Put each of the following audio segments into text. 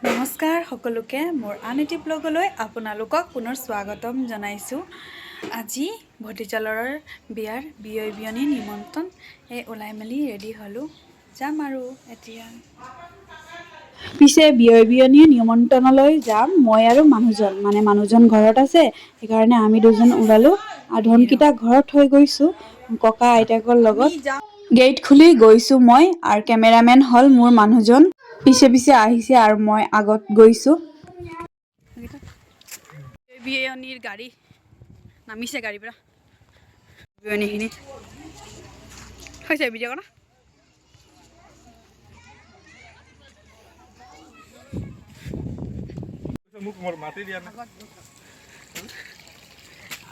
নমস্কাৰ সকলোকে মোৰ আন এটি ব্লগলৈ আপোনালোকক পুনৰ স্বাগতম জনাইছোঁ। আজি ভতিজালৰৰ বিয়াৰ বিয়নী নিমন্ত্ৰণ ওলাই মেলি ৰেডি হ'লোঁ, যাম আৰু এতিয়া। পিছে বিয়নী নিমন্ত্ৰণলৈ যাম মই আৰু মানুহজন ঘৰত আছে, সেইকাৰণে আমি দুজন ওলালোঁ। আৰু ধনকেইটা ঘৰত থৈ গৈছোঁ ককা আইতাকৰ লগত। গেট খুলি গৈছোঁ মই আৰু কেমেৰামেন হ'ল মোৰ মানুহজন, পিছে আহিছে আৰু মই আগত গৈছোঁ। বিয়নীৰ গাড়ী নামিছে, গাড়ীৰ পৰা বিয়নীখিনি হৈছে ভিডিঅ' কৰা।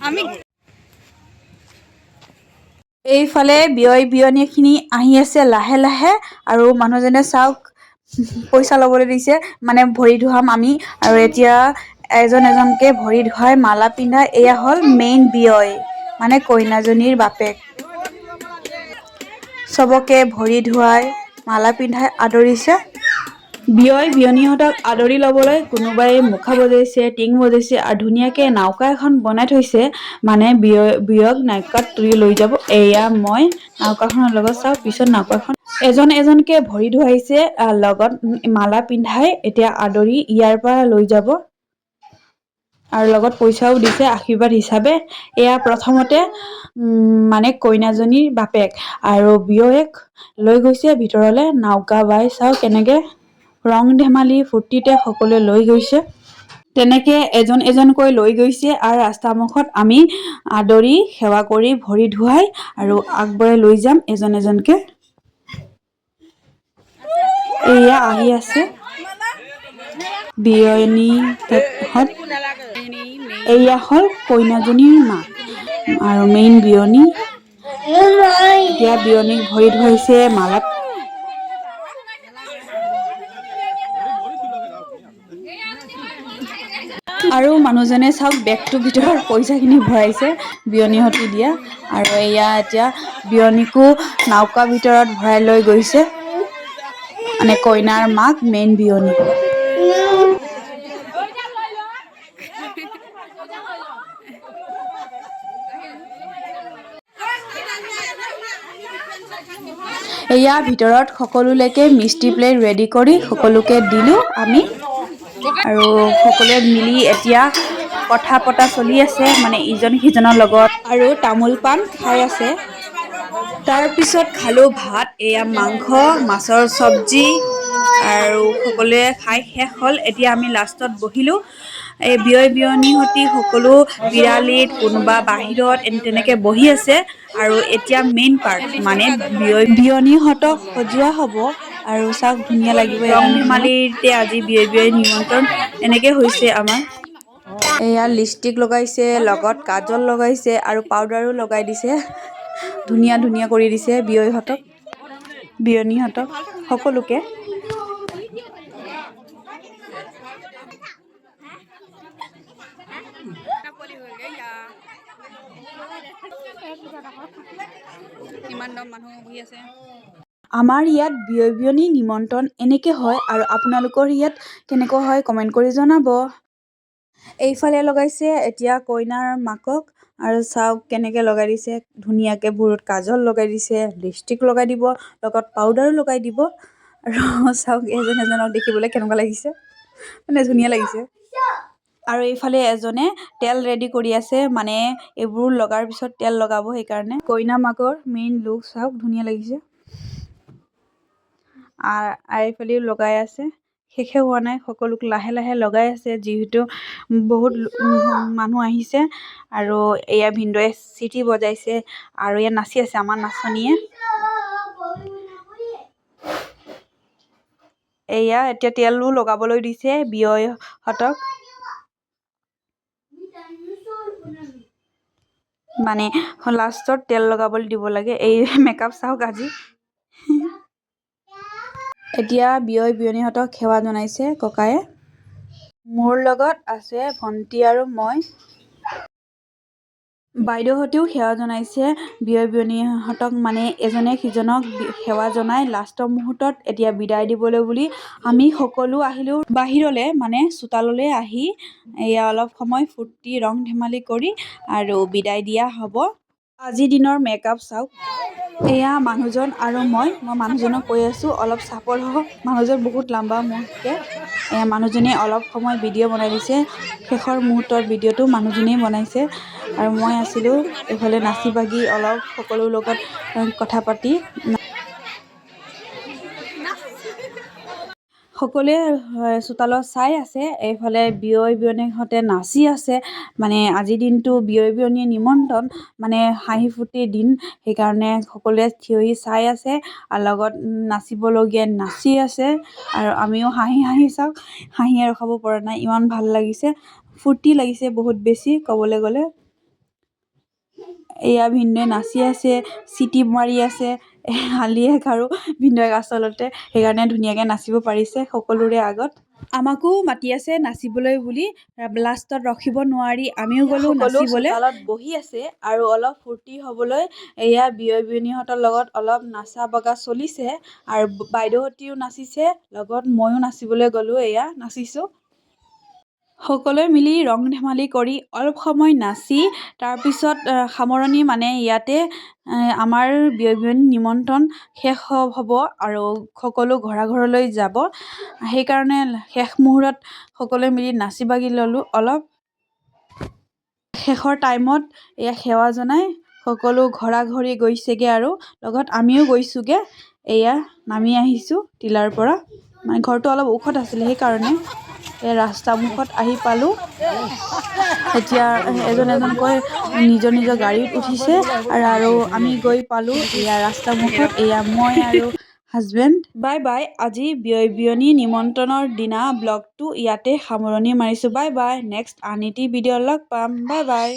আমি এইফালে বিয়নীখিনি আহি আছে লাহে লাহে, আৰু মানুহজনে চাওক পইচা ল'বলৈ দিছে, মানে ভৰি ধুৱাম আমি। আৰু এতিয়া এজনকে ভৰি ধুৱাই মালা পিন্ধাই, এয়া হ'ল মেইন বিয়য়, মানে কইনাজনীৰ বাপেক। চবকে ভৰি ধুৱাই মালা পিন্ধাই আদৰিছে। বিয়নীহঁতক আদৰি ল'বলৈ কোনোবাই মুখা বজাইছে, টিং বজাইছে আৰু ধুনীয়াকৈ নাওকা এখন বনাই থৈছে, মানে বিয়ক নাওকাত তুলি লৈ যাব। এয়া মই নাওকাখনৰ লগত চাওঁ, পিছত নাওকাখন এজনকে ভৰি ধুৱাইছে, লগত মালা পিন্ধাই এতিয়া আদৰি ইয়াৰ পৰা লৈ যাব, আৰু লগত পইচাও দিছে আশীৰ্বাদ হিচাপে। এয়া প্ৰথমতে মানে কইনাজনীৰ বাপেক, আৰু বিয়ক লৈ গৈছে ভিতৰলে। নাওকা বাই চাওঁ কেনেকে ৰং ধেমালি ফূৰ্তিতে সকলোৱে লৈ গৈছে। তেনেকে এজনকৈ লৈ গৈছে, আৰু ৰাস্তা মুখত আমি আদৰি সেৱা কৰি ভৰি ধুৱাই আৰু আগবঢ়াই লৈ যাম এজনকে। এয়া আহি আছে বিয়নীহঁত। এয়া হ'ল কইনাজনীৰ মাক আৰু মেইন বিয়নী। এতিয়া বিয়নীক ভৰি ধুৱাইছে, মালা আৰু মানুহজনে চাওক বেগটোৰ ভিতৰত পইচাখিনি ভৰাইছে বিয়নীহঁতে দিয়া। আৰু এয়া এতিয়া বিয়নীকো নাওকাৰ ভিতৰত ভৰাই লৈ গৈছে, মানে কইনাৰ মাক মেইন বিয়নী। এয়া ভিতৰত সকলোলৈকে মিষ্টি প্লেট ৰেডি কৰি সকলোকে দিলোঁ আমি, আৰু সকলোৱে মিলি এতিয়া কথা পতা চলি আছে, মানে ইজন সিজনৰ লগত, আৰু তামোল পাণ খাই আছে। তাৰপিছত খালোঁ ভাত, এয়া মাংস মাছৰ চব্জি, আৰু সকলোৱে খাই শেষ হ'ল। এতিয়া আমি লাষ্টত বহিলোঁ। এই বিয়নীহঁতি সকলো পিৰালিত, কোনোবা বাহিৰত তেনেকে বহি আছে। আৰু এতিয়া মেইন পাৰ্ট, মানে বিয়নীহঁতক সজোৱা হ'ব, আৰু চাওক ধুনীয়া লাগিব। ৰং ধেমালিতে আজি বিয়নী নিমন্ত্ৰণ এনেকে হৈছে আমাৰ। এয়া লিপষ্টিক লগাইছে, লগত কাজল লগাইছে আৰু পাউদাৰো লগাই দিছে, ধুনীয়া কৰি দিছে বিয়নীহঁতক সকলোকে। আমাৰ ইয়াত বিয়নী নিমন্ত্ৰণ এনেকে হয়, আৰু আপোনালোকৰ ইয়াত কেনেকুৱা হয় কমেণ্ট কৰি জনাব। এইফালে লগাইছে এতিয়া কইনাৰ মাকক, আৰু চাওক কেনেকে লগাই দিছে ধুনীয়াকে, ভৰিত কাজল লগাই দিছে, লিপষ্টিক লগাই দিব, লগত পাউদাৰো লগাই দিব। আৰু চাওক এজনক দেখিবলৈ কেনেকুৱা লাগিছে, মানে ধুনীয়া লাগিছে। আৰু এইফালে এজনে তেল ৰেডি কৰি আছে, মানে এইবোৰ লগাৰ পিছত তেল লগাব, সেইকাৰণে। কইনা মাকৰ মেইন লুক চাওক, ধুনীয়া লাগিছে। আৰু এইফালেও লগাই আছে, শেষে হোৱা নাই, সকলোক লাহে লাহে লগাই আছে, যিহেতু বহুত মানুহ আহিছে। আৰু এয়া ভিনদেউৱে চিটি বজাইছে, আৰু এয়া নাচি আছে আমাৰ নাচনীয়ে। এয়া এতিয়া তেলো লগাবলৈ দিছে বিয়হঁতক, মানে লাষ্টত তেল লগাবলৈ দিব লাগে। এই মেকআপ চাওক আজি। এতিয়া বিয়নীহঁতক সেৱা জনাইছে ককায়ে। মোৰ লগত আছে ভণ্টি আৰু মই। বাইদেউহঁতেও সেৱা জনাইছে বিয়য় বিয়নীহঁতক মানে এজনে সিজনক সেৱা জনাই লাষ্টৰ মুহূৰ্তত এতিয়া বিদায় দিবলৈ বুলি আমি সকলো আহিলোঁ বাহিৰলৈ মানে চোতাললৈ আহি এয়া অলপ সময় ফূৰ্তি ৰং ধেমালি কৰি আৰু বিদায় দিয়া হ'ব। আজিৰ দিনৰ মেকআপ চাওক, এয়া মানুহজন আৰু মই মানুহজনক কৈ আছোঁ অলপ চাপৰ হওক, মানুহজন বহুত লাম্বা মোতকৈ। মানুহজনে অলপ সময় ভিডিঅ' বনাই দিছে, শেষৰ মুহূৰ্তৰ ভিডিঅ'টো মানুহজনেই বনাইছে আৰু মই আছিলোঁ এইফালে নাচি বাগি অলপ সকলোৰ লগত কথা পাতি। সকলোৱে চোতালত চাই আছে, এইফালে বিয়য় বিয়নীহঁতে নাচি আছে। মানে আজিৰ দিনটো বিয়য় বিয়নীৰ নিমন্ত্ৰণ, মানে হাঁহি ফূৰ্তিৰ দিন, সেইকাৰণে সকলোৱে থিয় হৈ চাই আছে আৰু লগত নাচিবলগীয়া নাচি আছে আৰু আমিও হাঁহি হাঁহি চাওক, হাঁহিয়ে ৰখাব পৰা নাই, ইমান ভাল লাগিছে, ফূৰ্তি লাগিছে বহুত বেছি ক'বলৈ গ'লে। এয়া ভিনদেউৱে নাচি আছে, চিটি মাৰি আছে, হালিয়েক আৰু ভিনদেউক আচলতে সেইকাৰণে ধুনীয়াকৈ নাচিব পাৰিছে সকলোৰে আগত। আমাকো মাতি আছে নাচিবলৈ বুলি, লাষ্টত ৰখিব নোৱাৰি আমিও গ'লোঁ নাচিবলৈ। চোতালত বহি আছে আৰু অলপ ফূৰ্তি হ'বলৈ এয়া বিয়য় বিয়নীহঁতৰ লগত অলপ নাচা বগা চলিছে আৰু বাইদেউহঁতেও নাচিছে, লগত ময়ো নাচিবলৈ গ'লোঁ, এয়া নাচিছোঁ। সকলোৱে মিলি ৰং ধেমালি কৰি অলপ সময় নাচি তাৰপিছত সামৰণি মানে ইয়াতে আমাৰ বিয়য় বিয়নী নিমন্ত্ৰণ শেষ হ'ব আৰু সকলো ঘৰলৈ যাব। সেইকাৰণে শেষ মুহূৰ্তত সকলোৱে মিলি নাচি বাগি ল'লোঁ অলপ। শেষৰ টাইমত এয়া সেৱা জনাই সকলো ঘৰা-ঘৰি গৈছেগৈ আৰু লগত আমিও গৈছোঁগৈ। এয়া নামি আহিছোঁ টিলাৰ পৰা, মানে ঘৰটো অলপ ওখত আছিলে সেইকাৰণে ৰাস্তা মুখত আহি পালোঁ। এতিয়া এজন এজনকৈ নিজৰ নিজৰ গাড়ীত উঠিছে আৰু আমি গৈ পালোঁ এয়া ৰাস্তা মুখত, এয়া মই আৰু হাজবেণ্ড। বাই বাই, আজি বিয়য় বিয়নী নিমন্ত্ৰণৰ দিনা ব্লগটো ইয়াতে সামৰণি মাৰিছোঁ। বাই বাই, নেক্সট আন এটি ভিডিঅ' লগ পাম, বাই বাই।